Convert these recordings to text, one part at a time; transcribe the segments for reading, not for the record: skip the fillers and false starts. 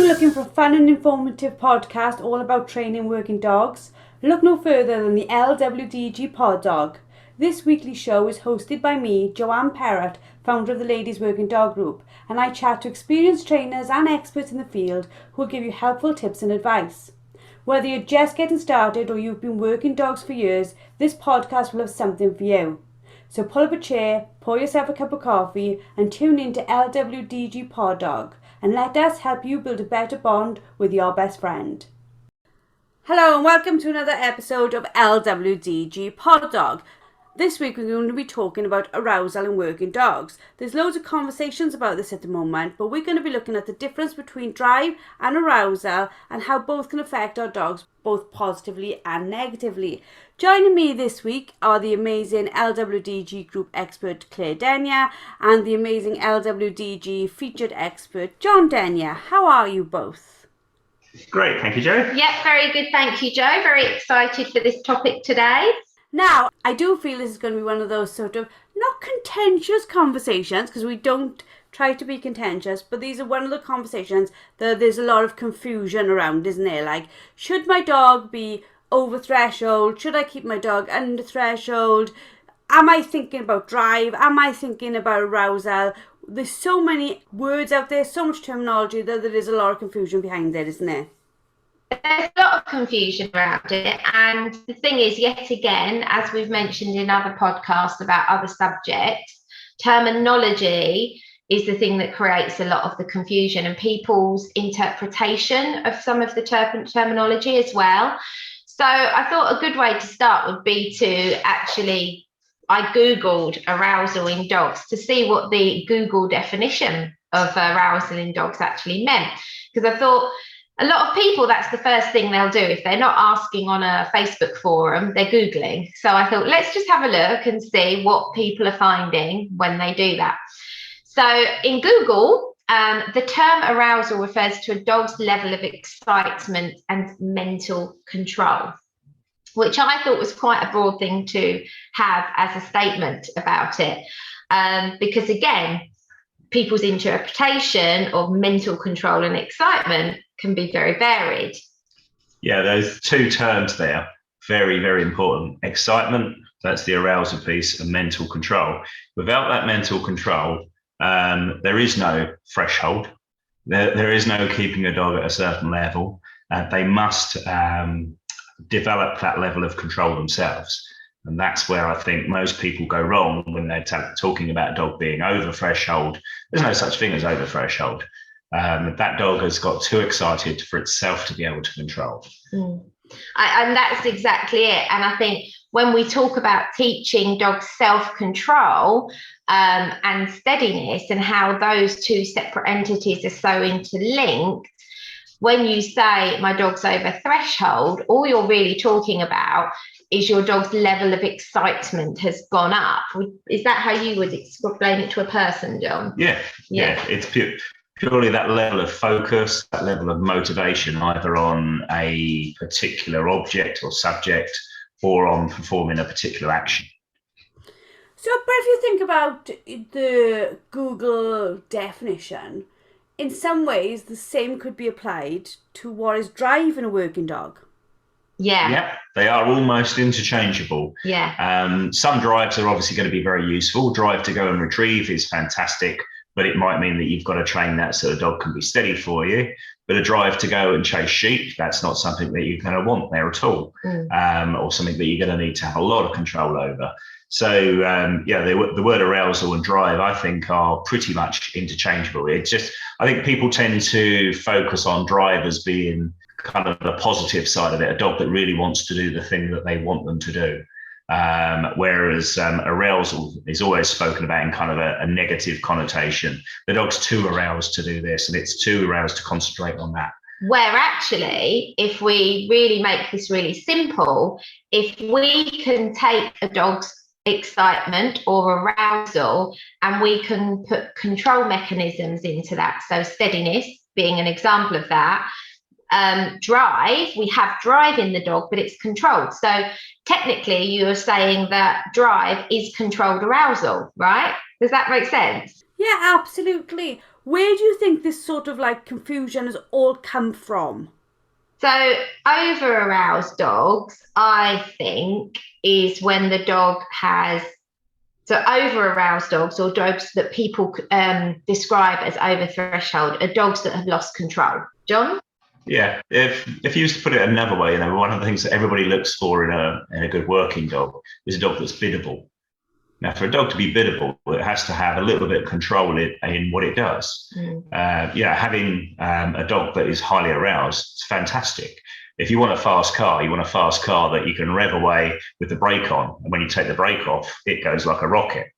Looking for a fun and informative podcast all about training working dogs? Look no further than the LWDG Pod Dog. This weekly show is hosted by me, Joanne Perrott, founder of the Ladies Working Dog Group, and I chat to experienced trainers and experts in the field who will give you helpful tips and advice. Whether you're just getting started or you've been working dogs for years, this podcast will have something for you. So pull up a chair, pour yourself a cup of coffee and tune in to LWDG Pod Dog, and let us help you build a better bond with your best friend. Hello and welcome to another episode of LWDG Pod Dog. This week we're going to be talking about arousal in working dogs. There's loads of conversations about this at the moment, but we're going to be looking at the difference between drive and arousal and how both can affect our dogs, both positively and negatively. Joining me this week are the amazing LWDG group expert Claire Denyer and the amazing LWDG featured expert John Denyer. How are you both? Great, thank you, Joe. Yep, very good, thank you, Joe. Very excited for this topic today. Now, I do feel this is going to be one of those sort of not contentious conversations, because we don't try to be contentious, but these are one of the conversations that there's a lot of confusion around, isn't there? Like, should my dog be over threshold? Should I keep my dog under threshold? Am I thinking about drive? Am I thinking about arousal? There's so many words out there, so much terminology that there is a lot of confusion behind it, isn't there? There's a lot of confusion around it, and the thing is, yet again, as we've mentioned in other podcasts about other subjects, terminology is the thing that creates a lot of the confusion and people's interpretation of some of the terminology as well. So I thought a good way to start would be to I Googled arousal in dogs to see what the Google definition of arousal in dogs actually meant, because I thought a lot of people, that's the first thing they'll do. If they're not asking on a Facebook forum, they're Googling. So I thought, let's just have a look and see what people are finding when they do that. So in Google, the term arousal refers to a dog's level of excitement and mental control, which I thought was quite a broad thing to have as a statement about it. Because again, people's interpretation of mental control and excitement can be very varied. Yeah, there's two terms there, very, very important. Excitement, that's the arousal piece, and mental control. Without that mental control, there is no threshold. There is no keeping a dog at a certain level. They must develop that level of control themselves. And that's where I think most people go wrong when they're talking about a dog being over threshold. There's no such thing as over threshold. That dog has got too excited for itself to be able to control. And that's exactly it. And I think when we talk about teaching dogs self-control and steadiness and how those two separate entities are so interlinked, when you say my dog's over threshold, all you're really talking about is your dog's level of excitement has gone up. Is that how you would explain it to a person, John? Yeah. It's purely that level of focus, that level of motivation, either on a particular object or subject or on performing a particular action. So, but if you think about the Google definition, in some ways the same could be applied to what is drive in a working dog. Yeah, they are almost interchangeable. Some drives are obviously going to be very useful. Drive to go and retrieve is fantastic, but it might mean that you've got to train that so the dog can be steady for you. But a drive to go and chase sheep, that's not something that you're going to want there at all, or something that you're going to need to have a lot of control over. So, the word arousal and drive, I think, are pretty much interchangeable. It's just, I think people tend to focus on drive as being kind of the positive side of it, a dog that really wants to do the thing that they want them to do. Whereas arousal is always spoken about in kind of a negative connotation. The dog's too aroused to do this, and it's too aroused to concentrate on that. Where actually, if we really make this really simple, if we can take a dog's excitement or arousal and we can put control mechanisms into that, so steadiness being an example of that, drive, we have drive in the dog, but it's controlled. So technically you're saying that drive is controlled arousal, right? Does that make sense? Yeah, absolutely. Where do you think this sort of like confusion has all come from? So over-aroused dogs, I think, is when the dog has, so over-aroused dogs, or dogs that people describe as over-threshold, are dogs that have lost control. John? Yeah, if you used to put it another way, one of the things that everybody looks for in a good working dog is a dog that's biddable. Now, for a dog to be biddable, it has to have a little bit of control in what it does. Having a dog that is highly aroused is fantastic. If you want a fast car, you want a fast car that you can rev away with the brake on. And when you take the brake off, it goes like a rocket.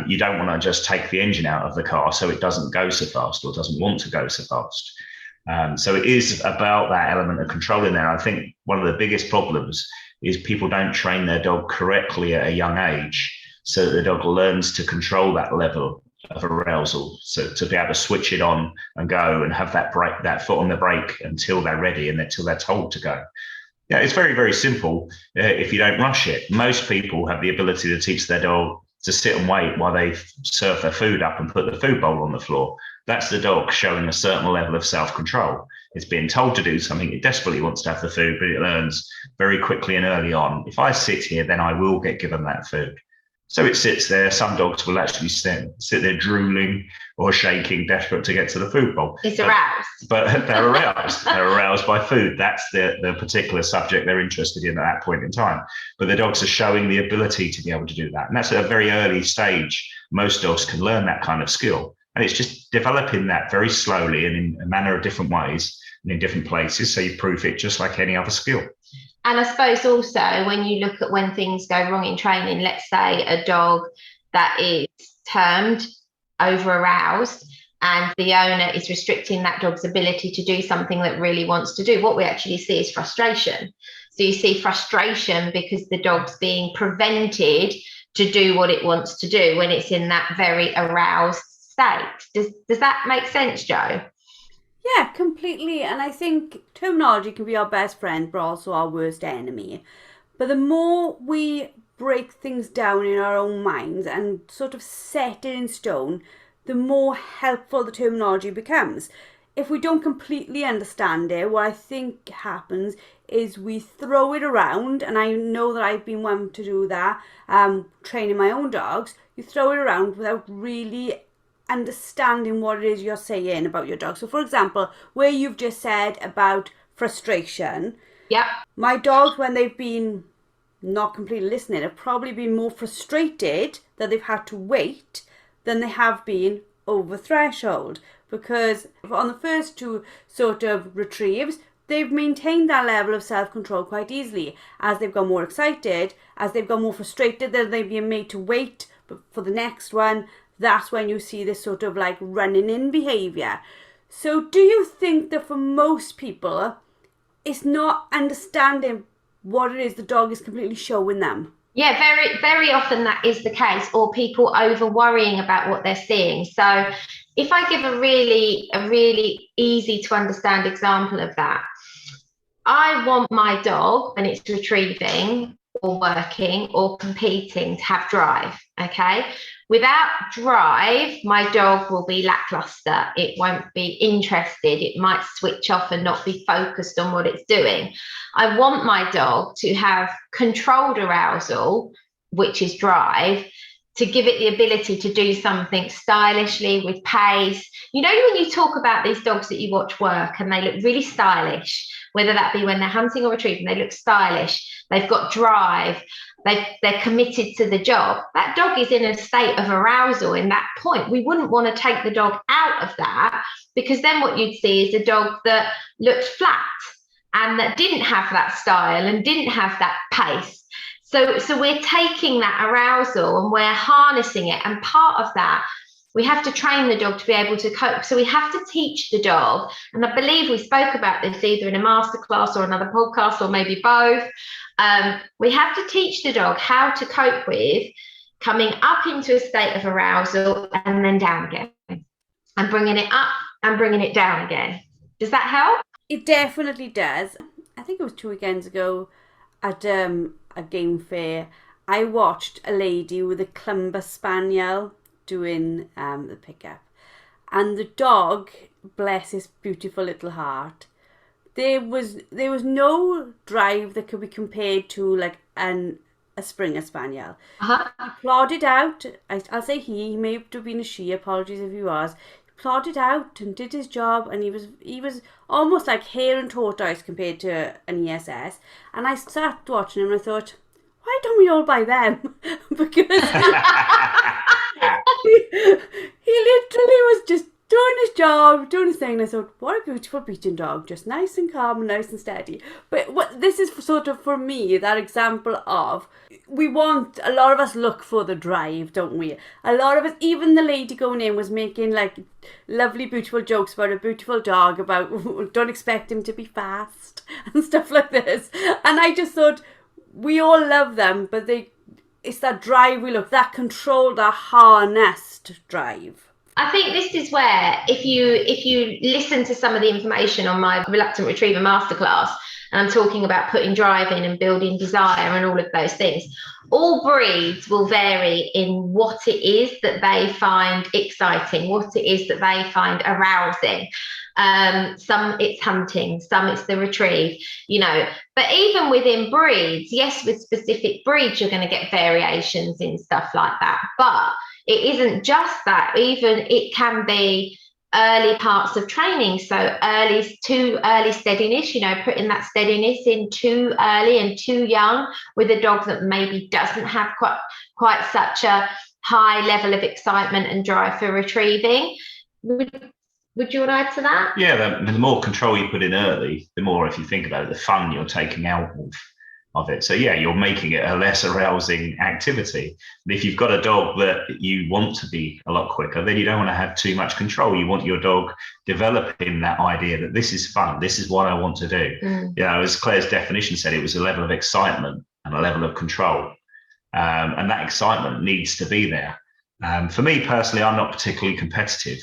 You don't want to just take the engine out of the car so it doesn't go so fast or doesn't want to go so fast. So it is about that element of control in there. I think one of the biggest problems is people don't train their dog correctly at a young age, so that the dog learns to control that level of arousal, so to be able to switch it on and go and have that foot on the brake until they're ready and until they're told to go. Yeah, it's very, very simple if you don't rush it. Most people have the ability to teach their dog to sit and wait while they serve their food up and put the food bowl on the floor. That's the dog showing a certain level of self-control. It's being told to do something. It desperately wants to have the food, but it learns very quickly and early on, if I sit here, then I will get given that food. So it sits there. Some dogs will actually sit there drooling or shaking, desperate to get to the food bowl. It's aroused. But they're aroused. They're aroused by food. That's the particular subject they're interested in at that point in time. But the dogs are showing the ability to be able to do that. And that's at a very early stage. Most dogs can learn that kind of skill. And it's just developing that very slowly and in a manner of different ways and in different places. So you proof it just like any other skill. And I suppose also when you look at when things go wrong in training, let's say a dog that is termed over-aroused and the owner is restricting that dog's ability to do something that really wants to do, what we actually see is frustration. So you see frustration because the dog's being prevented to do what it wants to do when it's in that very aroused state. Does that make sense, Joe? Yeah, completely. And I think terminology can be our best friend, but also our worst enemy. But the more we break things down in our own minds and sort of set it in stone, the more helpful the terminology becomes. If we don't completely understand it, what I think happens is we throw it around, and I know that I've been one to do that, training my own dogs. You throw it around without really understanding what it is you're saying about your dog. So for example, where you've just said about frustration, my dogs, when they've been not completely listening, have probably been more frustrated that they've had to wait than they have been over threshold, because on the first two sort of retrieves, they've maintained that level of self-control quite easily. As they've got more excited, as they've got more frustrated, that they've been made to wait for the next one. That's when you see this sort of like running in behaviour. So do you think that for most people, it's not understanding what it is the dog is completely showing them? Yeah, very, very often that is the case, or people over worrying about what they're seeing. So if I give a really easy to understand example of that, I want my dog, when it's retrieving or working or competing, to have drive, okay? Without drive, my dog will be lackluster. It won't be interested. It might switch off and not be focused on what it's doing. I want my dog to have controlled arousal, which is drive, to give it the ability to do something stylishly with pace. You know, when you talk about these dogs that you watch work and they look really stylish, whether that be when they're hunting or retrieving, they look stylish, they've got drive, they're committed to the job. That dog is in a state of arousal in that point. We wouldn't want to take the dog out of that, because then what you'd see is a dog that looked flat and that didn't have that style and didn't have that pace. So we're taking that arousal and we're harnessing it. And part of that, we have to train the dog to be able to cope. So we have to teach the dog. And I believe we spoke about this either in a masterclass or another podcast, or maybe both. We have to teach the dog how to cope with coming up into a state of arousal and then down again, and bringing it up and bringing it down again. Does that help? It definitely does. I think it was 2 weekends ago at a game fair. I watched a lady with a Clumber Spaniel doing the pickup, and the dog, bless his beautiful little heart, there was no drive that could be compared to like a Springer Spaniel. Uh-huh. He plodded out. I'll say he may have been a she. Apologies if he was. He plodded out and did his job, and he was almost like hare and tortoise compared to an ESS. And I sat watching him and I thought, why don't we all buy them? Because he literally was just doing his job, doing his thing, and I thought, what a beautiful beaten dog, just nice and calm and nice and steady. But what this is sort of for me, that example of, we want, a lot of us look for the drive, don't we? A lot of us, even the lady going in was making like lovely, beautiful jokes about a beautiful dog, about don't expect him to be fast and stuff like this. And I just thought, we all love them, but it's that drive we look, that control, that harnessed drive. I think this is where, if you listen to some of the information on my Reluctant Retriever Masterclass, and I'm talking about putting drive in and building desire and all of those things, all breeds will vary in what it is that they find exciting, what it is that they find arousing. Some it's hunting, some it's the retrieve, but even within breeds, yes, with specific breeds, you're going to get variations in stuff like that. But it isn't just that. Even it can be early parts of training. So too early steadiness, putting that steadiness in too early and too young with a dog that maybe doesn't have quite such a high level of excitement and drive for retrieving. Would you want to add to that? Yeah, the more control you put in early, the more, if you think about it, the fun you're taking out of it. So yeah, you're making it a less arousing activity. But if you've got a dog that you want to be a lot quicker, then you don't want to have too much control. You want your dog developing that idea that this is fun, this is what I want to do. As Claire's definition said, it was a level of excitement and a level of control. And that excitement needs to be there. For me personally, I'm not particularly competitive.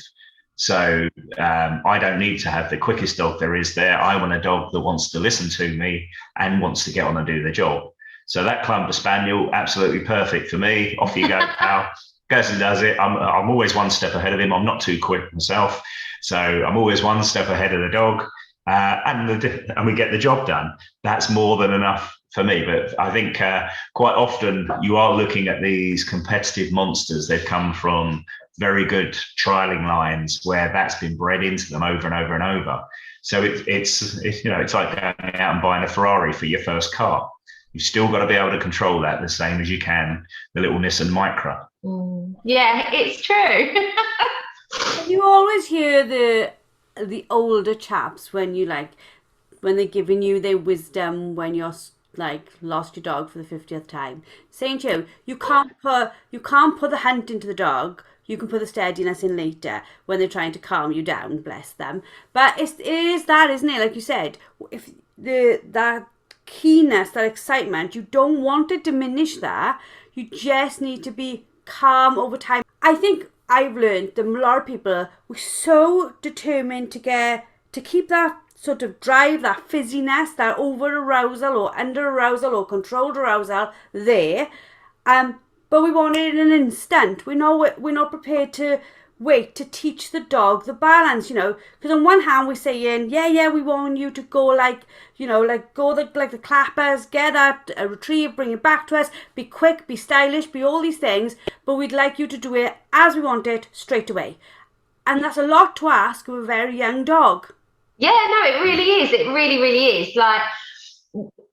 So I don't need to have the quickest dog there is there. I want a dog that wants to listen to me and wants to get on and do the job. So that Clumber Spaniel, absolutely perfect for me. Off you go, pal. Goes and does it. I'm always one step ahead of him. I'm not too quick myself. So I'm always one step ahead of the dog. And we get the job done. That's more than enough for me. But I think quite often you are looking at these competitive monsters. They've come from very good trialing lines where that's been bred into them over and over and over. So it's like going out and buying a Ferrari for your first car. You've still got to be able to control that the same as you can the little Nissan Micra. Yeah, it's true. You always hear the older chaps when they're giving you their wisdom when you're like lost your dog for the 50th time, saying to you can't put the hunt into the dog. You can put the steadiness in later when they're trying to calm you down, bless them. But it is that, isn't it? Like you said, if that keenness, that excitement, you don't want to diminish that. You just need to be calm over time. I think I've learned that a lot of people were so determined to keep that sort of drive, that fizziness, that over arousal or under arousal or controlled arousal there. But we want it in an instant. We're not prepared to wait to teach the dog the balance, because on one hand we're saying, yeah, we want you to go go like the clappers, get that retrieve, bring it back to us, be quick, be stylish, be all these things, but we'd like you to do it as we want it straight away. And that's a lot to ask of a very young dog. Yeah, no, it really is. It really, really is.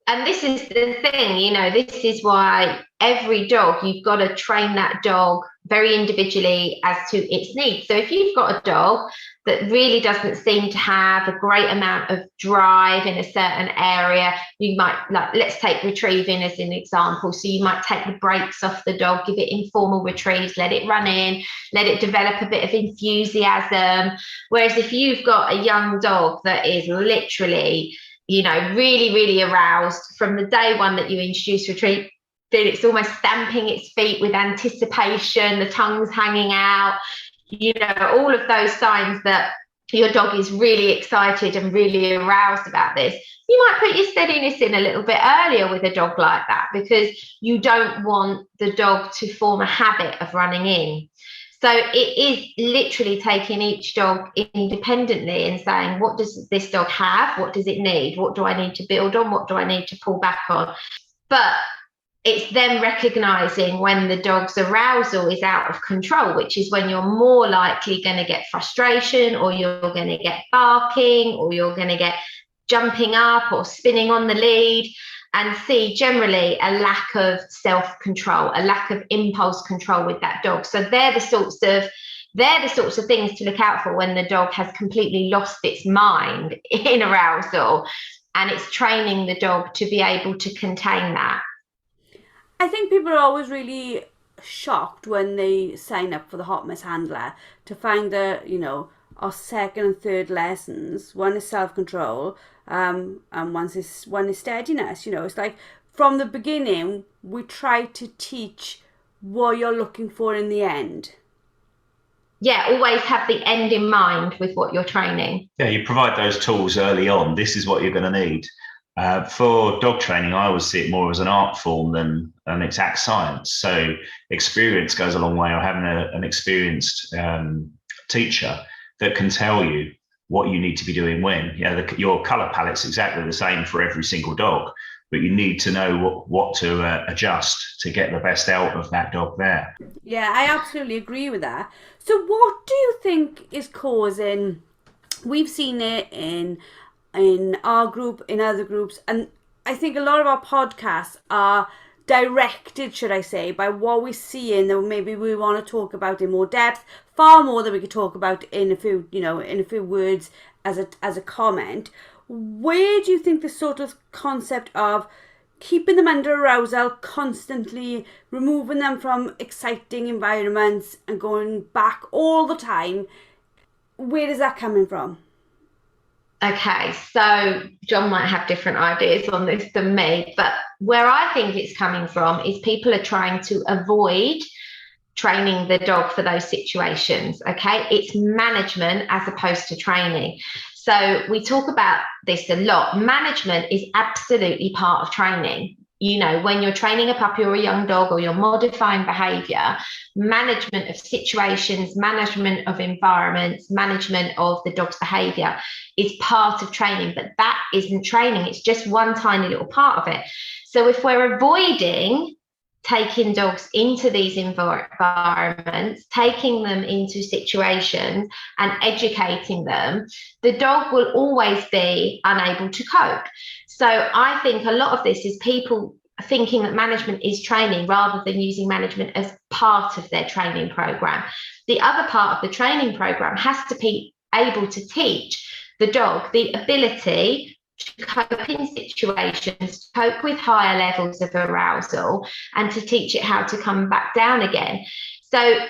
And this is the thing, this is why every dog, you've got to train that dog very individually as to its needs. So if you've got a dog that really doesn't seem to have a great amount of drive in a certain area, you might, let's take retrieving as an example. So you might take the brakes off the dog, give it informal retrieves, let it run in, let it develop a bit of enthusiasm. Whereas if you've got a young dog that is literally, really, really aroused from the day one that you introduce retrieve, then it's almost stamping its feet with anticipation, the tongue's hanging out, all of those signs that your dog is really excited and really aroused about this, you might put your steadiness in a little bit earlier with a dog like that, because you don't want the dog to form a habit of running in. So it is literally taking each dog independently and saying, what does this dog have? What does it need? What do I need to build on? What do I need to pull back on? But it's then recognizing when the dog's arousal is out of control, which is when you're more likely going to get frustration, or you're going to get barking, or you're going to get jumping up or spinning on the lead, and see generally a lack of self-control, a lack of impulse control with that dog. So they're the sorts of things to look out for when the dog has completely lost its mind in arousal, and it's training the dog to be able to contain that. I think people are always really shocked when they sign up for the Hot Mess Handler to find that, our second and third lessons, one is self-control, and one is steadiness. It's like from the beginning, we try to teach what you're looking for in the end. Yeah, always have the end in mind with what you're training. Yeah, you provide those tools early on. This is what you're going to need. For dog training, I always see it more as an art form than an exact science. So experience goes a long way, or having an experienced teacher that can tell you what you need to be doing when. Your colour palette's exactly the same for every single dog, but you need to know what to adjust to get the best out of that dog there. Yeah, I absolutely agree with that. So what do you think is causing, we've seen it in our group, in other groups, and I think a lot of our podcasts are directed, should I say, by what we see in that maybe we want to talk about in more depth, far more than we could talk about in a few words as a comment. Where do you think the sort of concept of keeping them under arousal, constantly removing them from exciting environments and going back all the time, where is that coming from? Okay, so John might have different ideas on this than me, but where I think it's coming from is people are trying to avoid training the dog for those situations. Okay, it's management as opposed to training. So we talk about this a lot. Management is absolutely part of training. When you're training a puppy or a young dog, or you're modifying behavior, management of situations, management of environments, management of the dog's behavior is part of training, but that isn't training. It's just one tiny little part of it. So if we're avoiding taking dogs into these environments, taking them into situations and educating them, the dog will always be unable to cope. So I think a lot of this is people thinking that management is training rather than using management as part of their training program. The other part of the training program has to be able to teach the dog the ability to cope in situations, to cope with higher levels of arousal, and to teach it how to come back down again. So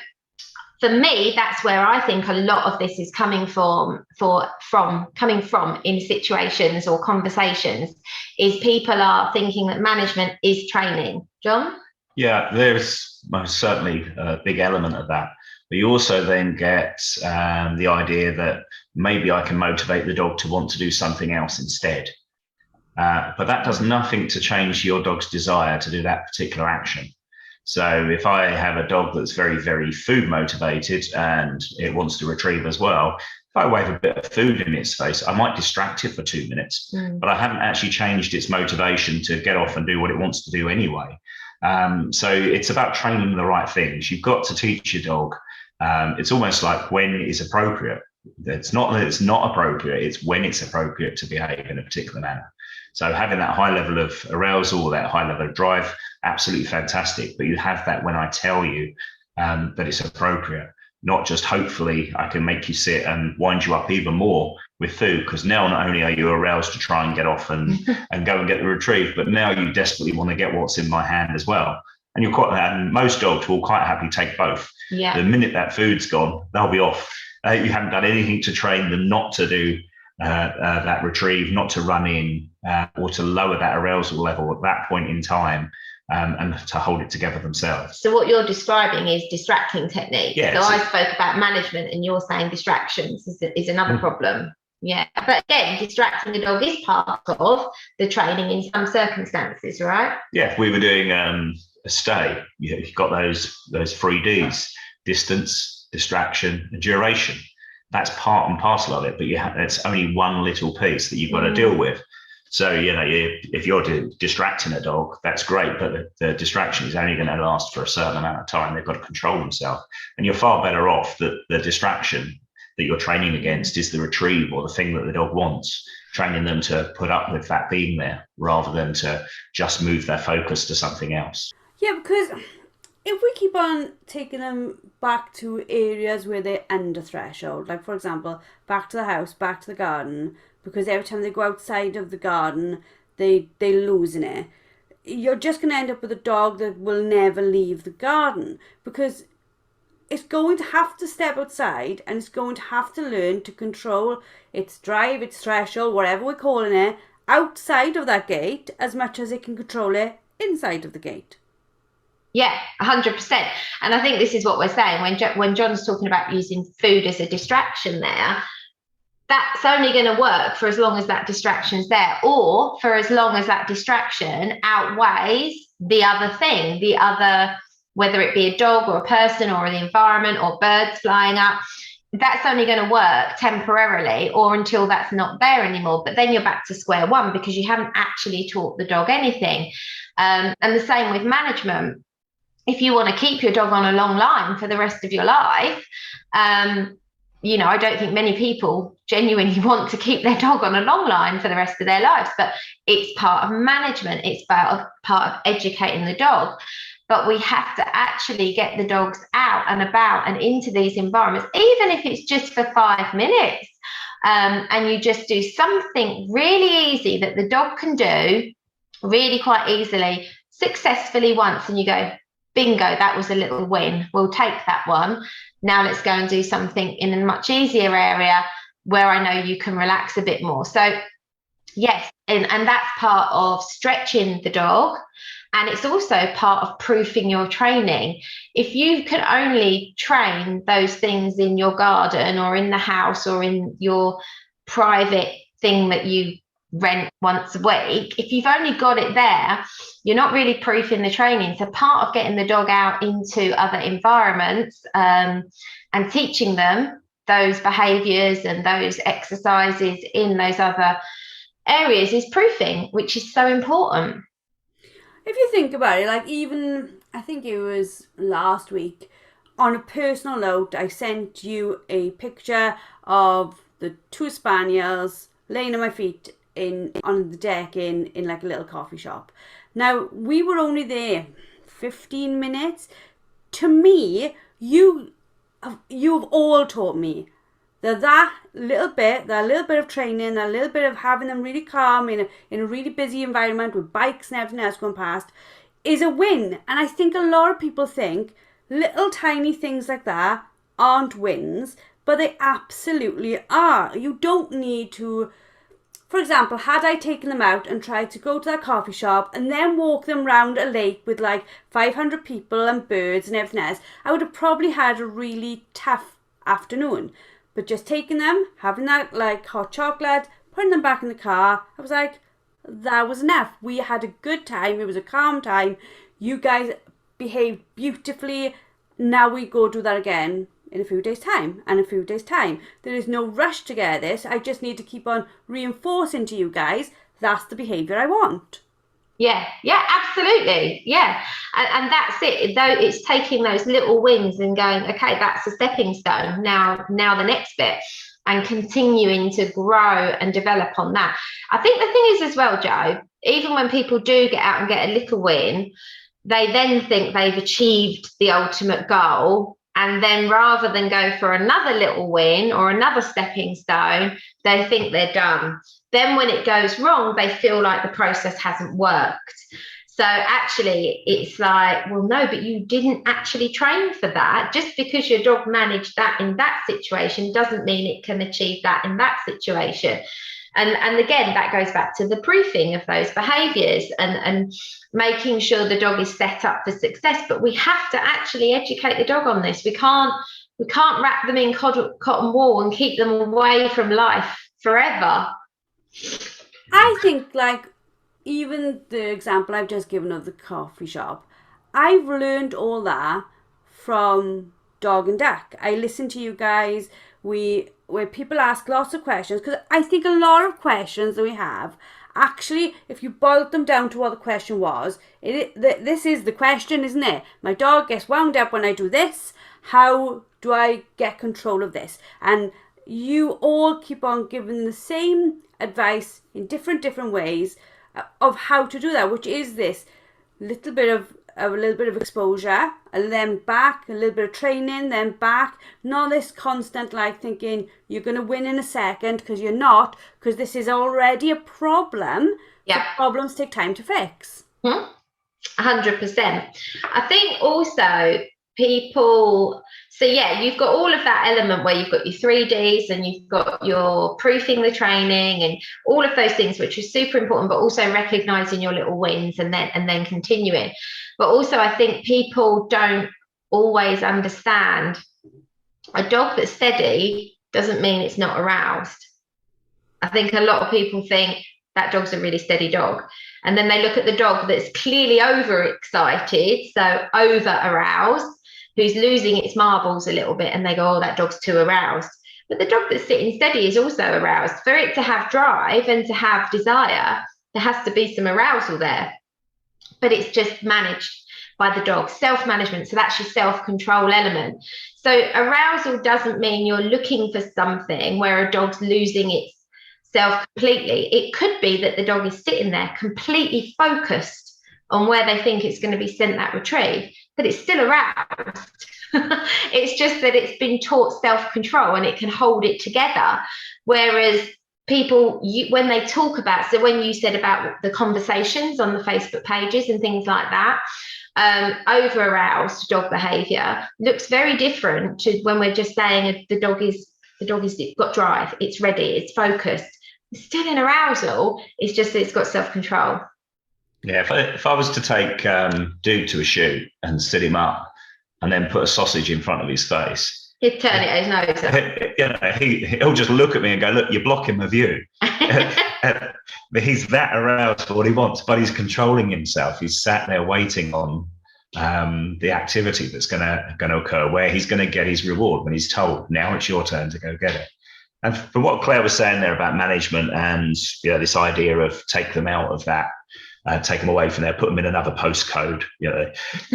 for me, that's where I think a lot of this is coming from in situations or conversations, is people are thinking that management is training. John? Yeah, there's most certainly a big element of that. But you also then get the idea that maybe I can motivate the dog to want to do something else instead. But that does nothing to change your dog's desire to do that particular action. So if I have a dog that's very, very food motivated and it wants to retrieve as well, if I wave a bit of food in its face, I might distract it for 2 minutes, but I haven't actually changed its motivation to get off and do what it wants to do anyway. So it's about training the right things. You've got to teach your dog. It's almost like when is appropriate. It's not that it's not appropriate, it's when it's appropriate to behave in a particular manner. So having that high level of arousal, that high level of drive, absolutely fantastic. But you have that when I tell you that it's appropriate, not just hopefully I can make you sit and wind you up even more with food, because now not only are you aroused to try and get off and go and get the retrieve, but now you desperately want to get what's in my hand as well. And and most dogs will quite happily take both. Yeah. The minute that food's gone, they'll be off. You haven't done anything to train them not to do that retrieve, not to run in, or to lower that arousal level at that point in time. and to hold it together themselves. So what you're describing is distracting techniques. Yeah, so I spoke about management, and you're saying distractions is another problem. Yeah, but again, distracting the dog is part of the training in some circumstances, right? Yeah, if we were doing a stay, you've got those 3Ds: distance, distraction, and duration. That's part and parcel of it, but it's only one little piece that you've got to deal with. So, if you're distracting a dog, that's great, but the distraction is only going to last for a certain amount of time. They've got to control themselves. And you're far better off that the distraction that you're training against is the retrieve or the thing that the dog wants, training them to put up with that being there rather than to just move their focus to something else. Yeah, because if we keep on taking them back to areas where they're under threshold, like for example, back to the house, back to the garden, because every time they go outside of the garden, they're losing it. You're just going to end up with a dog that will never leave the garden, because it's going to have to step outside and it's going to have to learn to control its drive, its threshold, whatever we're calling it, outside of that gate as much as it can control it inside of the gate. Yeah, 100%. And I think this is what we're saying when John's talking about using food as a distraction there. That's only going to work for as long as that distraction's there, or for as long as that distraction outweighs the other thing, whether it be a dog or a person or the environment or birds flying up. That's only going to work temporarily or until that's not there anymore. But then you're back to square one because you haven't actually taught the dog anything. And the same with management. If you want to keep your dog on a long line for the rest of your life, I don't think many people genuinely want to keep their dog on a long line for the rest of their lives, but it's part of management. It's part of educating the dog. But we have to actually get the dogs out and about and into these environments, even if it's just for 5 minutes. And you just do something really easy that the dog can do really quite easily, successfully once, and you go, bingo, that was a little win. We'll take that one. Now let's go and do something in a much easier area where I know you can relax a bit more. So yes, and that's part of stretching the dog. And it's also part of proofing your training. If you can only train those things in your garden or in the house or in your private thing that you rent once a week, if you've only got it there, you're not really proofing the training. So part of getting the dog out into other environments and teaching them those behaviours and those exercises in those other areas is proofing, which is so important. If you think about it, like even, I think it was last week, on a personal note, I sent you a picture of the 2 spaniels laying on my feet on the deck in like a little coffee shop. Now, we were only there 15 minutes. To me, you have all taught me that little bit of training, that little bit of having them really calm in a really busy environment with bikes and everything else going past is a win. And I think a lot of people think little tiny things like that aren't wins, but they absolutely are. You don't need to. For example, had I taken them out and tried to go to that coffee shop and then walk them round a lake with like 500 people and birds and everything else, I would have probably had a really tough afternoon. But just taking them, having that like hot chocolate, putting them back in the car, I was like, that was enough. We had a good time. It was a calm time. You guys behaved beautifully. Now we go do that again in a few days' time and a few days' time. There is no rush to get this. I just need to keep on reinforcing to you guys that's the behaviour I want. Yeah, absolutely. Yeah. And that's it. Though it's taking those little wins and going, okay, that's a stepping stone. Now the next bit, and continuing to grow and develop on that. I think the thing is as well, Joe, even when people do get out and get a little win, they then think they've achieved the ultimate goal. And then rather than go for another little win or another stepping stone, they think they're done. Then when it goes wrong, they feel like the process hasn't worked. So actually, it's like, well, no, but you didn't actually train for that. Just because your dog managed that in that situation doesn't mean it can achieve that in that situation. And again, that goes back to the proofing of those behaviours and making sure the dog is set up for success. But we have to actually educate the dog on this. We can't wrap them in cotton wool and keep them away from life forever. I think, like, even the example I've just given of the coffee shop, I've learned all that from Dog and Duck. I listen to you guys, where people ask lots of questions, because I think a lot of questions that we have, actually, if you boiled them down to what the question was, this is the question, isn't it? My dog gets wound up when I do this. How do I get control of this? And you all keep on giving the same advice in different ways of how to do that, which is this little bit of exposure, and then back, a little bit of training, then back. Not this constant like thinking you're going to win in a second, because you're not, because this is already a problem. Yeah. So problems take time to fix. 100%. I think also people, so yeah, you've got all of that element where you've got your 3Ds and you've got your proofing the training and all of those things, which is super important, but also recognizing your little wins and then continuing. But also I think people don't always understand a dog that's steady doesn't mean it's not aroused. I think a lot of people think that dog's a really steady dog, and then they look at the dog that's clearly overexcited, so over aroused, who's losing its marbles a little bit, and they go, oh, that dog's too aroused. But the dog that's sitting steady is also aroused. For it to have drive and to have desire, there has to be some arousal there, but it's just managed by the dog. Self-management, so that's your self-control element. So arousal doesn't mean you're looking for something where a dog's losing its self completely. It could be that the dog is sitting there completely focused on where they think it's going to be sent that retrieve, but it's still aroused. It's just that it's been taught self-control and it can hold it together. Whereas people, when they talk about, so when you said about the conversations on the Facebook pages and things like that, over aroused dog behavior looks very different to when we're just saying the dog is got drive, it's ready, it's focused. It's still in arousal, it's just that it's got self-control. Yeah, if I was to take Dude to a shoot and sit him up and then put a sausage in front of his face, he'd turn it his nose up. He'll just look at me and go, look, you're blocking my view. But he's that aroused for what he wants, but he's controlling himself. He's sat there waiting on the activity that's going to occur, where he's going to get his reward when he's told, now it's your turn to go get it. And from what Claire was saying there about management and this idea of take them out of that, take them away from there, put them in another postcode.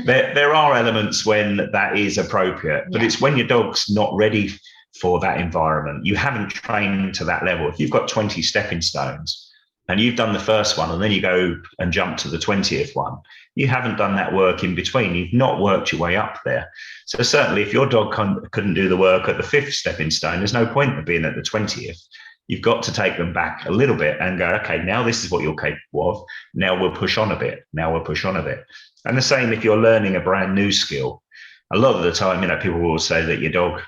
There are elements when that is appropriate, but it's when your dog's not ready for that environment. You haven't trained to that level. If you've got 20 stepping stones and you've done the first one and then you go and jump to the 20th one, you haven't done that work in between. You've not worked your way up there. So certainly if your dog couldn't do the work at the 5th stepping stone, there's no point of being at the 20th. You've got to take them back a little bit and go, okay, now this is what you're capable of. Now we'll push on a bit. And the same if you're learning a brand new skill. A lot of the time, people will say that your dog,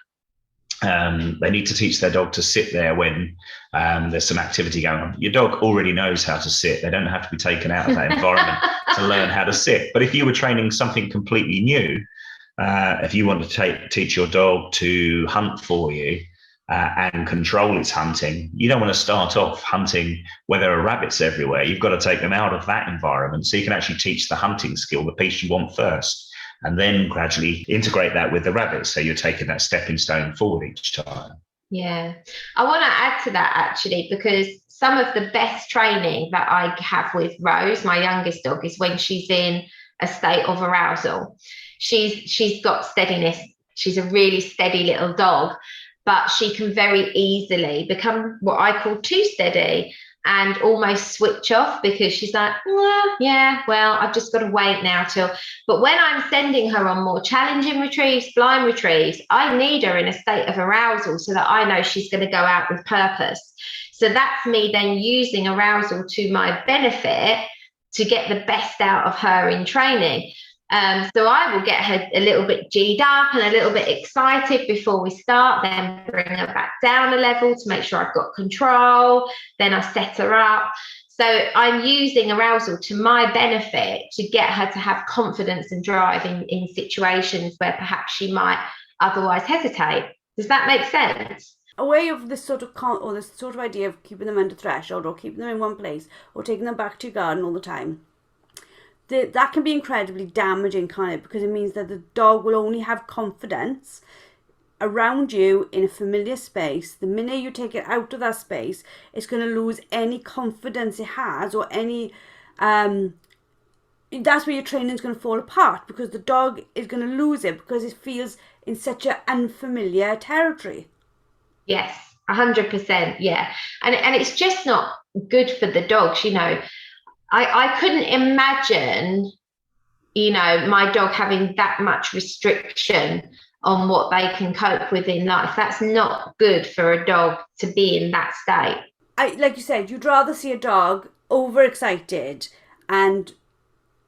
they need to teach their dog to sit there when there's some activity going on. Your dog already knows how to sit. They don't have to be taken out of that environment to learn how to sit. But if you were training something completely new, if you want to teach your dog to hunt for you and control its hunting, you don't want to start off hunting where there are rabbits everywhere. You've got to take them out of that environment so you can actually teach the hunting skill, the piece you want first, and then gradually integrate that with the rabbits. So you're taking that stepping stone forward each time. Yeah, I want to add to that actually, because some of the best training that I have with Rose, my youngest dog, is when she's in a state of arousal. She's got steadiness. She's a really steady little dog, but she can very easily become what I call too steady and almost switch off, because she's like, I've just got to wait now till. But when I'm sending her on more challenging retrieves, blind retrieves, I need her in a state of arousal so that I know she's going to go out with purpose. So that's me then using arousal to my benefit to get the best out of her in training. So I will get her a little bit G'd up and a little bit excited before we start, then bring her back down a level to make sure I've got control. Then I set her up. So I'm using arousal to my benefit to get her to have confidence and drive in situations where perhaps she might otherwise hesitate. Does that make sense? A way of this sort of this sort of idea of keeping them under threshold, or keeping them in one place, or taking them back to your garden all the time, that can be incredibly damaging, can't it? Because it means that the dog will only have confidence around you in a familiar space. The minute you take it out of that space, it's going to lose any confidence it has, or any that's where your training is going to fall apart, because the dog is going to lose it because it feels in such an unfamiliar territory. Yes, 100%. Yeah. And it's just not good for the dogs, you know. I couldn't imagine, you know, my dog having that much restriction on what they can cope with in life. That's not good for a dog to be in that state. Like you said, you'd rather see a dog overexcited and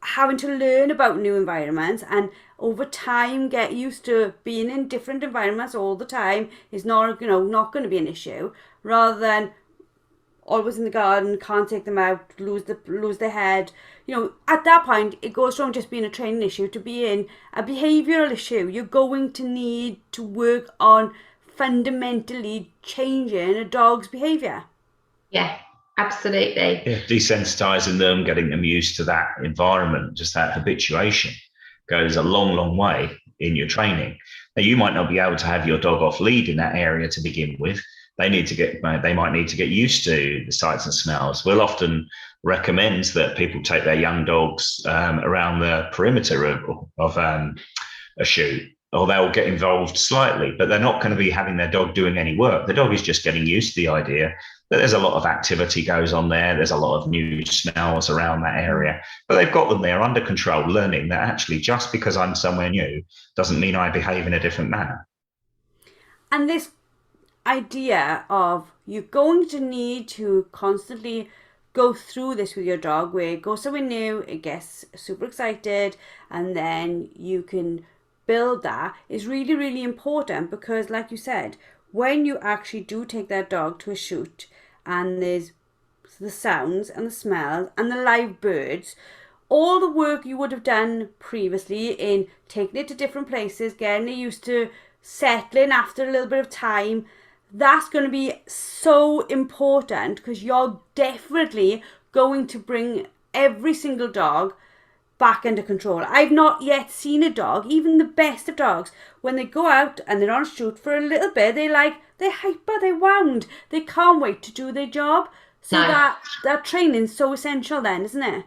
having to learn about new environments, and over time get used to being in different environments all the time is not going to be an issue, rather than always in the garden, can't take them out, lose their head. You know, at that point, it goes from just being a training issue to being a behavioural issue. You're going to need to work on fundamentally changing a dog's behaviour. Yeah, absolutely. Yeah, desensitizing them, getting them used to that environment, just that habituation goes a long, long way in your training. Now, you might not be able to have your dog off lead in that area to begin with. They might need to get used to the sights and smells. We'll often recommend that people take their young dogs around the perimeter of a shoot, or they'll get involved slightly, but they're not going to be having their dog doing any work. The dog is just getting used to the idea that there's a lot of activity goes on there. There's a lot of new smells around that area, but they've got them there under control, learning that actually just because I'm somewhere new doesn't mean I behave in a different manner. And this idea of you're going to need to constantly go through this with your dog, where it goes somewhere new, it gets super excited, and then you can build that, is really, really important. Because like you said, when you actually do take that dog to a shoot and there's the sounds and the smells and the live birds, all the work you would have done previously in taking it to different places, getting it used to settling after a little bit of time, that's going to be so important, because you're definitely going to bring every single dog back under control. I've not yet seen a dog, even the best of dogs, when they go out and they're on a shoot for a little bit, they're hyper, they're wound, they can't wait to do their job. So no. that training's so essential then, isn't it?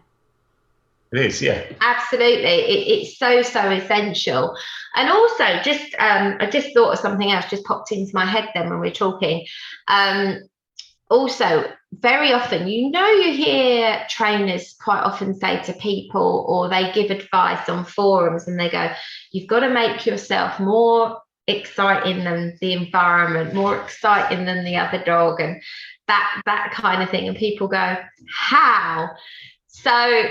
It is, yeah. Absolutely. It's so essential. And also, I just thought of something else, just popped into my head then when we're talking. Also, very often, you hear trainers quite often say to people, or they give advice on forums, and they go, you've got to make yourself more exciting than the environment, more exciting than the other dog, and that kind of thing. And people go, how? So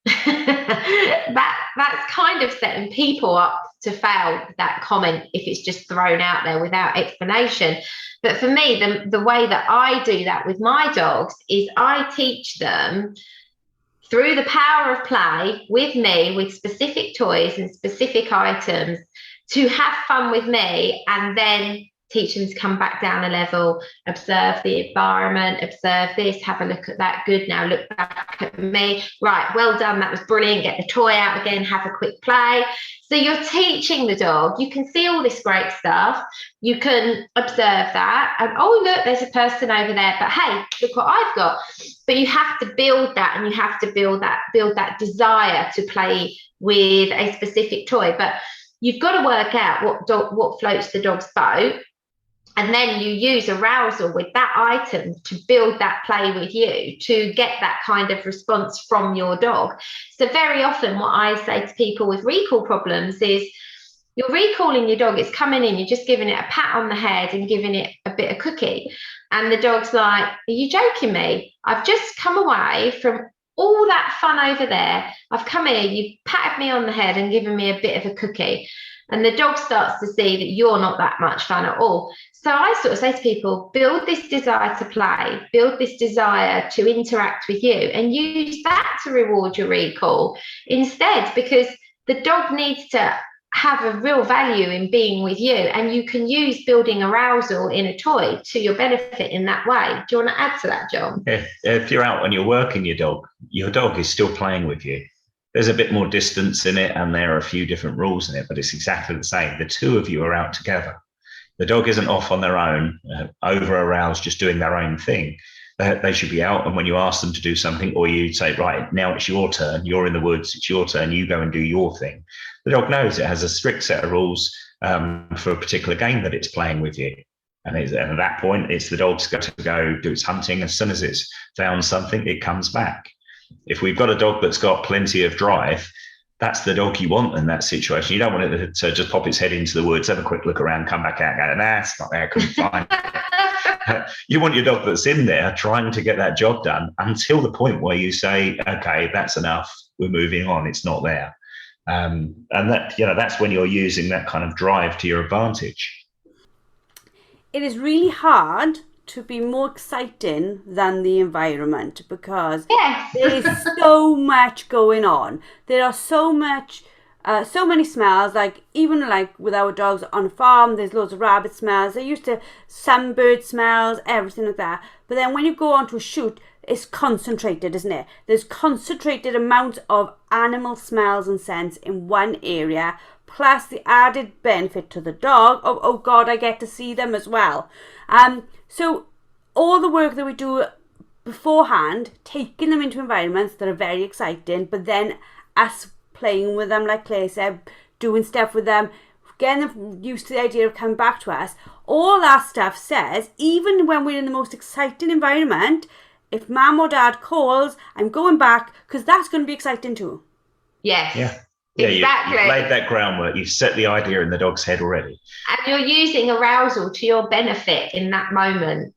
that's kind of setting people up to fail that comment if it's just thrown out there without explanation. But for me, the way that I do that with my dogs is I teach them through the power of play with me, with specific toys and specific items, to have fun with me, and then teach them to come back down a level, observe the environment, observe this, have a look at that, good, now look back at me, right, well done, that was brilliant, get the toy out again, have a quick play. So you're teaching the dog, you can see all this great stuff, you can observe that, and oh look, there's a person over there, but hey, look what I've got. But you have to build that, and you have to build that desire to play with a specific toy. But you've got to work out what floats the dog's boat. And then you use arousal with that item to build that play with you, to get that kind of response from your dog. So very often what I say to people with recall problems is, you're recalling your dog, it's coming in, you're just giving it a pat on the head and giving it a bit of cookie. And the dog's like, are you joking me? I've just come away from all that fun over there. I've come here, you've patted me on the head and given me a bit of a cookie. And the dog starts to see that you're not that much fun at all. So I sort of say to people, build this desire to play, build this desire to interact with you, and use that to reward your recall instead, because the dog needs to have a real value in being with you, and you can use building arousal in a toy to your benefit in that way. Do you want to add to that, John? If you're out and you're working your dog is still playing with you. There's a bit more distance in it, and there are a few different rules in it, but it's exactly the same. The two of you are out together. The dog isn't off on their own, over aroused, just doing their own thing. They should be out, and when you ask them to do something, or you say, right, now it's your turn, you're in the woods, it's your turn, you go and do your thing. The dog knows it has a strict set of rules for a particular game that it's playing with you. And at that point, it's the dog's got to go do its hunting. As soon as it's found something, it comes back. If we've got a dog that's got plenty of drive, that's the dog you want in that situation. You don't want it to just pop its head into the woods, have a quick look around, come back out, and go, nah, it's not there, I couldn't find it. You want your dog that's in there trying to get that job done until the point where you say, okay, that's enough, we're moving on, it's not there. And that, that's when you're using that kind of drive to your advantage. It is really hard to be more exciting than the environment, because there is so much going on. There are so many smells, like even like with our dogs on a farm, there's loads of rabbit smells. They're used to sunbird smells, everything like that. But then when you go onto a shoot, it's concentrated, isn't it? There's concentrated amounts of animal smells and scents in one area, plus the added benefit to the dog of, oh God, I get to see them as well. So all the work that we do beforehand, taking them into environments that are very exciting, but then us playing with them, like Claire said, doing stuff with them, getting them used to the idea of coming back to us, all that stuff says, even when we're in the most exciting environment, if mum or dad calls, I'm going back, because that's going to be exciting too. Yes. Yeah. Exactly. You've laid that groundwork. You've set the idea in the dog's head already. And you're using arousal to your benefit in that moment.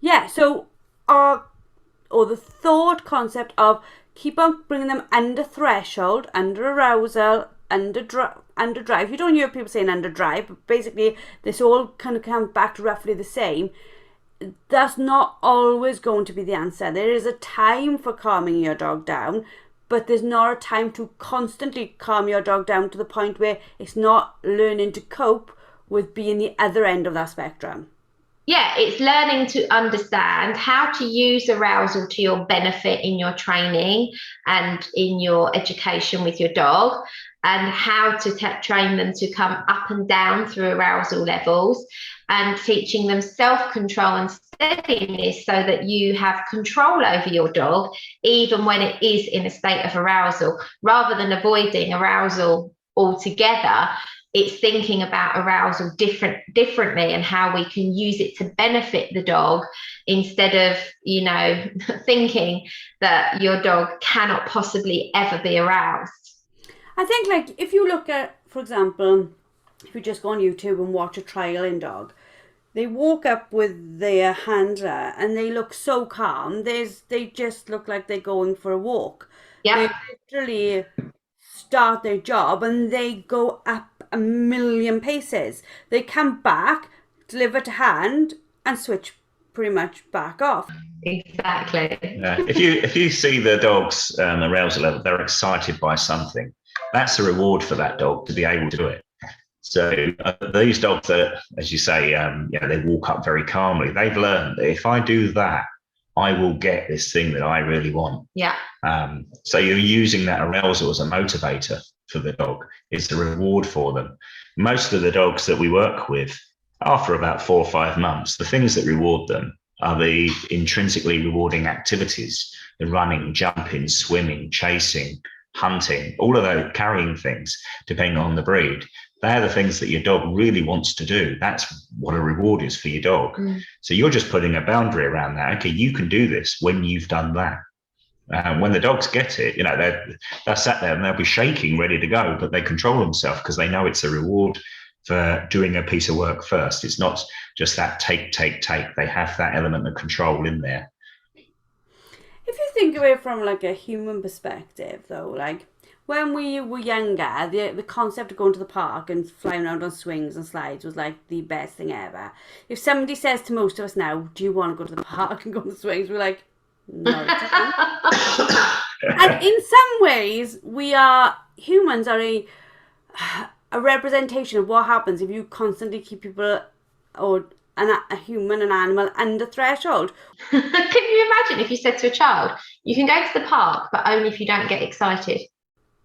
Yeah, so the thought concept of keep on bringing them under threshold, under arousal, under drive. You don't hear people saying under drive, but basically this all kind of comes back to roughly the same. That's not always going to be the answer. There is a time for calming your dog down, but there's not a time to constantly calm your dog down to the point where it's not learning to cope with being the other end of that spectrum. Yeah, it's learning to understand how to use arousal to your benefit in your training and in your education with your dog, and how to train them to come up and down through arousal levels, and teaching them self-control and steadiness so that you have control over your dog, even when it is in a state of arousal, rather than avoiding arousal altogether. It's thinking about arousal differently and how we can use it to benefit the dog, instead of, thinking that your dog cannot possibly ever be aroused. I think, like, if you look at, for example, if you just go on YouTube and watch a trialing dog, they walk up with their handler and they look so calm. They just look like they're going for a walk. Yeah. They literally start their job and they go up a million paces. They come back, deliver to hand, and switch pretty much back off. Exactly. If you see the dog's arousal level, they're excited by something. That's a reward for that dog to be able to do it. So these dogs that, as you say, they walk up very calmly. They've learned that if I do that, I will get this thing that I really want. Yeah. So you're using that arousal as a motivator for the dog. It's a reward for them. Most of the dogs that we work with, after about 4 or 5 months, the things that reward them are the intrinsically rewarding activities: the running, jumping, swimming, chasing, hunting, all of those, carrying things, depending on the breed. They're the things that your dog really wants to do. That's what a reward is for your dog. So you're just putting a boundary around that. Okay, you can do this when you've done that. When the dogs get it, they're sat there and they'll be shaking, ready to go, but they control themselves because they know it's a reward for doing a piece of work first. It's not just that take. They have that element of control in there. If you think of it from like a human perspective, though, like when we were younger, the concept of going to the park and flying around on swings and slides was like the best thing ever. If somebody says to most of us now, "Do you want to go to the park and go on the swings?" we're like, "No." And in some ways, humans are a representation of what happens if you constantly keep people or a human, an animal, under threshold. Can you imagine if you said to a child, "You can go to the park, but only if you don't get excited"?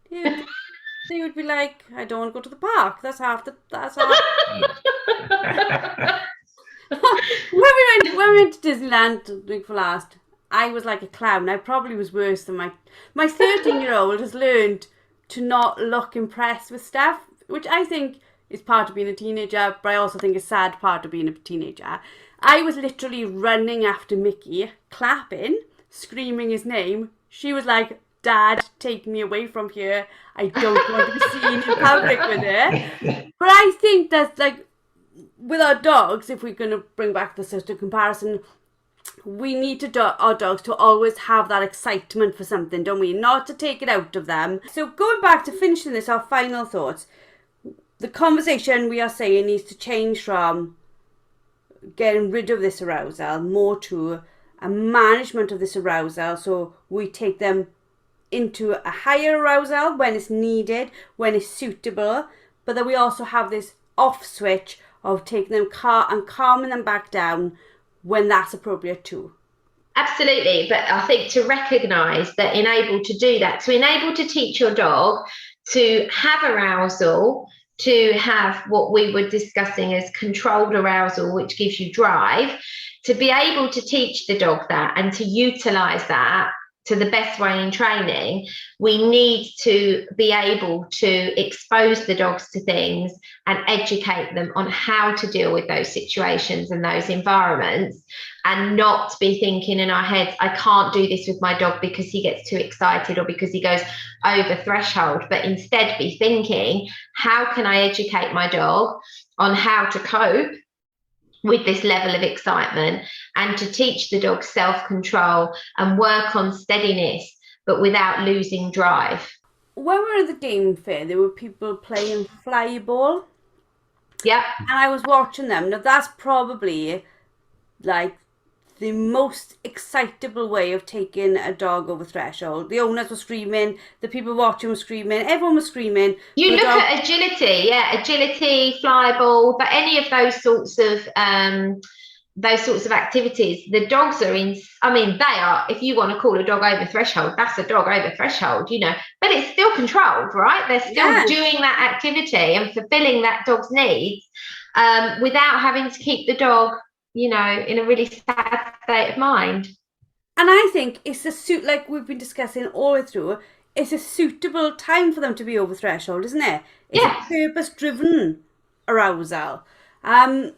They would be like, "I don't want to go to the park. That's half." When we went to Disneyland the week before last, I was like a clown. I probably was worse than my 13-year-old has learned to not look impressed with stuff, which I think is part of being a teenager, but I also think is a sad part of being a teenager. I was literally running after Mickey, clapping, screaming his name. She was like, "Dad, take me away from here. I don't want to be seen in public with her." But I think that's like, with our dogs, if we're going to bring back the sort of comparison, we need our dogs to always have that excitement for something, don't we? Not to take it out of them. So going back to finishing this, our final thoughts. The conversation, we are saying, needs to change from getting rid of this arousal more to a management of this arousal. So we take them into a higher arousal when it's needed, when it's suitable, but then we also have this off switch of taking them and calming them back down when that's appropriate too. Absolutely, but I think to recognise that enable to do that, to enable to teach your dog to have arousal, to have what we were discussing as controlled arousal, which gives you drive, to be able to teach the dog that and to utilise that to the best way in training, we need to be able to expose the dogs to things and educate them on how to deal with those situations and those environments, and not be thinking in our heads, "I can't do this with my dog because he gets too excited or because he goes over threshold," but instead be thinking, how can I educate my dog on how to cope with this level of excitement, and to teach the dog self-control and work on steadiness, but without losing drive. When we were at the game fair, there were people playing flyball. Yeah. And I was watching them. Now, that's probably like the most excitable way of taking a dog over threshold. The owners were screaming, the people watching were screaming, everyone was screaming. You look at agility, flyball, but any of those sorts of activities, the dogs are they are, if you want to call a dog over threshold, that's a dog over threshold, but it's still controlled, right? They're still doing that activity and fulfilling that dog's needs without having to keep the dog in a really sad state of mind. And I think it's like we've been discussing all the way through, it's a suitable time for them to be over threshold, isn't it? It's a purpose-driven arousal. Do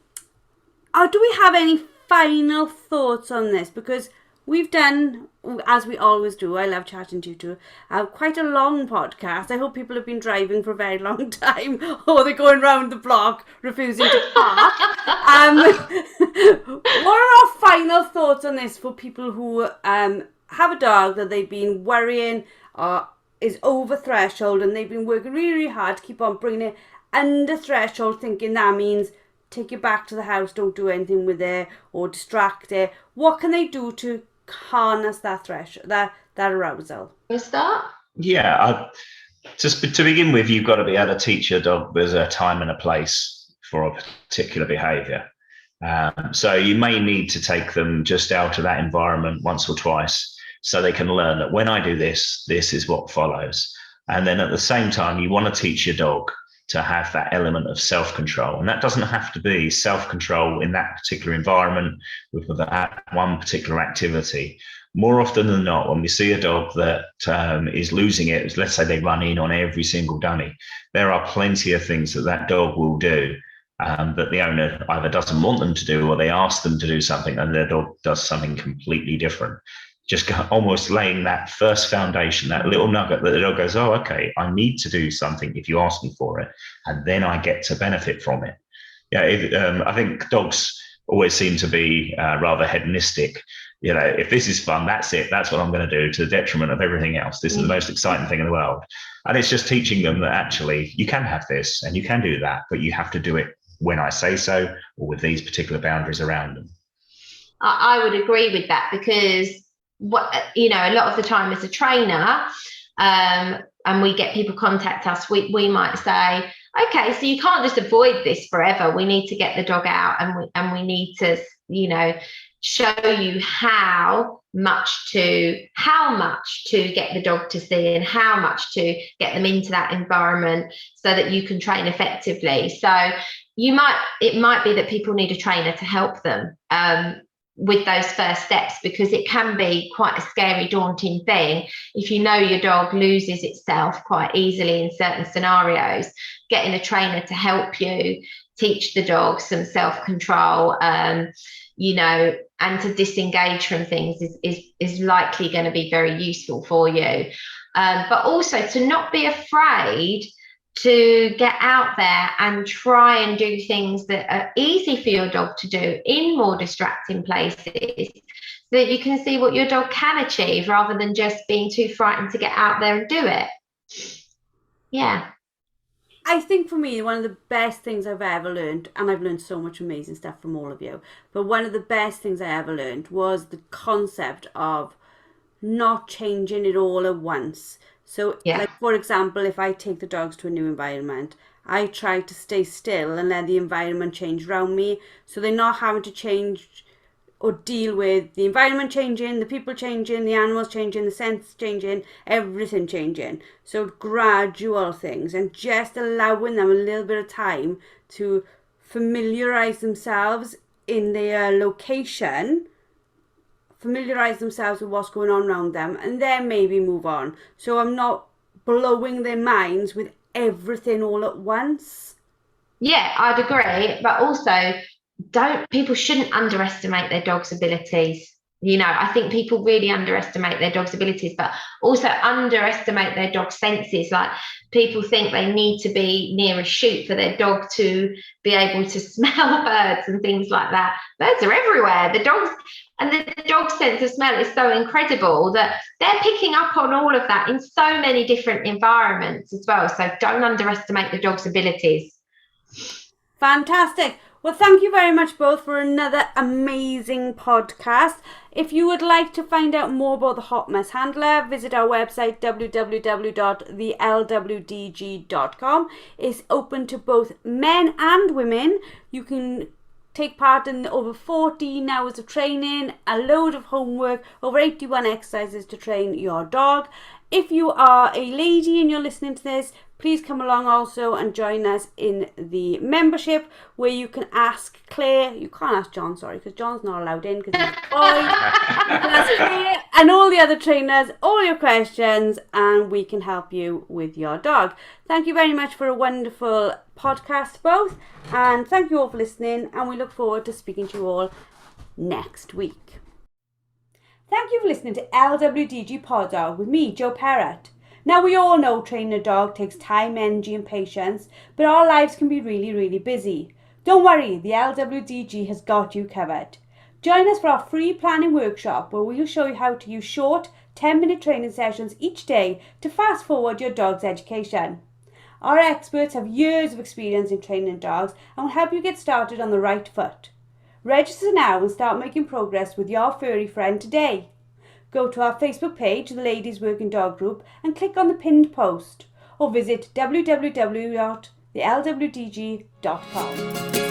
we have any final thoughts on this? Because we've done, as we always do, I love chatting to you too, quite a long podcast. I hope people have been driving for a very long time, or they're going round the block refusing to park. What are our final thoughts on this for people who have a dog that they've been worrying is over threshold, and they've been working really, really hard to keep on bringing it under threshold, thinking that means take it back to the house, don't do anything with it, or distract it? What can they do to harness that threshold, that arousal? You start? Yeah, to begin with, you've got to be able to teach your dog there's a time and a place for a particular behaviour. So you may need to take them just out of that environment once or twice, so they can learn that when I do this, this is what follows. And then at the same time, you want to teach your dog to have that element of self-control. And that doesn't have to be self-control in that particular environment with that one particular activity. More often than not, when we see a dog that is losing it, let's say they run in on every single dummy, there are plenty of things that dog will do that the owner either doesn't want them to do, or they ask them to do something and their dog does something completely different. Just almost laying that first foundation, that little nugget that the dog goes, "Oh, okay, I need to do something if you ask me for it, and then I get to benefit from it." I think dogs always seem to be rather hedonistic. if this is fun, that's it. That's what I'm going to do, to the detriment of everything else. This is the most exciting thing in the world. And it's just teaching them that actually you can have this and you can do that, but you have to do it when I say so, or with these particular boundaries around them. I would agree with that, because a lot of the time as a trainer, and we get people contact us, we might say, okay, so you can't just avoid this forever. We need to get the dog out, and we need to, show you how much to get the dog to see, and how much to get them into that environment so that you can train effectively. So it might be that people need a trainer to help them with those first steps, because it can be quite a scary, daunting thing. If you know your dog loses itself quite easily in certain scenarios, getting a trainer to help you teach the dog some self-control, and to disengage from things is likely going to be very useful for you. But also to not be afraid to get out there and try and do things that are easy for your dog to do in more distracting places, so that you can see what your dog can achieve, rather than just being too frightened to get out there and do it. Yeah. I think for me, one of the best things I've ever learned, and I've learned so much amazing stuff from all of you, but one of the best things I ever learned was the concept of not changing it all at once. So, like, for example, if I take the dogs to a new environment, I try to stay still and let the environment change around me, so they're not having to change or deal with the environment changing, the people changing, the animals changing, the scents changing, everything changing. So gradual things, and just allowing them a little bit of time to familiarize themselves in their location, familiarize themselves with what's going on around them, and then maybe move on. So I'm not blowing their minds with everything all at once. Yeah, I'd agree. But also, people shouldn't underestimate their dog's abilities. I think people really underestimate their dog's abilities, but also underestimate their dog's senses. Like, people think they need to be near a chute for their dog to be able to smell birds and things like that. Birds are everywhere. The dog's sense of smell is so incredible that they're picking up on all of that in so many different environments as well. So don't underestimate the dog's abilities. Fantastic. Well, thank you very much both for another amazing podcast. If you would like to find out more about the Hot Mess Handler, visit our website www.thelwdg.com. It's open to both men and women. You can take part in over 14 hours of training, a load of homework, over 81 exercises to train your dog. If you are a lady and you're listening to this, please come along also and join us in the membership, where you can ask Claire. You can't ask John, sorry, because John's not allowed in because he's a boy. You can ask Claire and all the other trainers all your questions, and we can help you with your dog. Thank you very much for a wonderful podcast, both, and thank you all for listening, and we look forward to speaking to you all next week. Thank you for listening to LWDG Pod Dog with me, Jo Parrott. Now, we all know training a dog takes time, energy and patience, but our lives can be really, really busy. Don't worry, the LWDG has got you covered. Join us for our free planning workshop, where we'll show you how to use short 10-minute training sessions each day to fast forward your dog's education. Our experts have years of experience in training dogs and will help you get started on the right foot. Register now and start making progress with your furry friend today. Go to our Facebook page, the Ladies Working Dog Group, and click on the pinned post, or visit www.thelwdg.com.